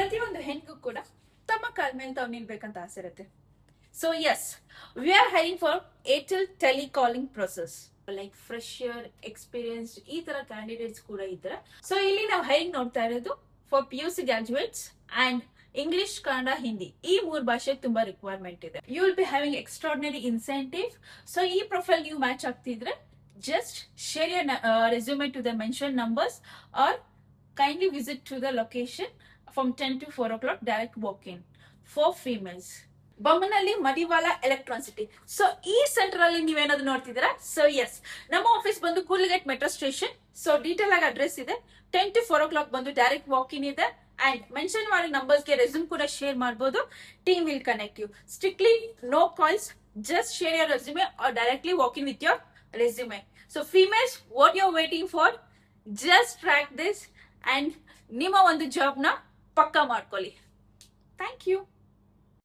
ಪ್ರತಿಯೊಂದು ಹೆಣ್ಣಿಗೂ ಕೂಡ ತಮ್ಮ ಕಾಲ ಮೇಲೆ ತಾವು ನಿಲ್ಬೇಕಂತ ಆಸೆ ಇರುತ್ತೆ. So yes, we are hiring for Airtel telecalling process. Like fresher, experienced ಈ ತರ ಕ್ಯಾಂಡಿಡೇಟ್ಸ್ ಕೂಡ ಇದ್ದಾರೆ. ಸೊ ಇಲ್ಲಿ ನಾವು ಹೈರಿಂಗ್ ನೋಡ್ತಾ ಇರೋದು for PUC graduates and English, Kannada, Hindi ಈ 3 ಭಾಷೆಗೆ ತುಂಬಾ ರಿಕ್ವೈರ್ಮೆಂಟ್ ಇದೆ. You will be having extraordinary incentive. So ಈ ಪ್ರೊಫೈಲ್ ನೀವು ಮ್ಯಾಚ್ ಆಗ್ತಿದ್ರೆ just share your resume to the mentioned numbers or kindly visit to the location from 10 to 4 o'clock direct walk-in for females. Bommanahalli Madiwala Electron City. So ಈ centre ಅಲ್ಲಿ ನೀವೇನಾದ್ರು ನೋಡ್ತಿದ್ದೀರಾ? So yes, ನಮ್ಮ office ಬಂದು ಕೂಲ್ಗೇಟ್ ಮೆಟ್ರೋ ಸ್ಟೇಷನ್. ಸೊ ಡೀಟೇಲ್ ಆಗಿ address ಇದೆ. 10 to 4 o'clock ಬಂದು ಡೈರೆಕ್ಟ್ ವಾಕ್ ಇನ್ ಇದೆ. ಅಂಡ್ ಮೆನ್ಷನ್ ಮಾಡಿ ನಂಬರ್ಸ್ಗೆ ರೆಸ್ಯೂಮ್ ಕೂಡ ಶೇರ್ ಮಾಡಬಹುದು. Team will connect you. Strictly no calls, just share your resume or directly walk in with your resume. So females, what you're waiting for? Just track this and ನಿಮ್ಮ ಒಂದು job ನ ಪಕ್ಕಾ ಮಾಡ್ಕೊಳ್ಳಿ. Thank you.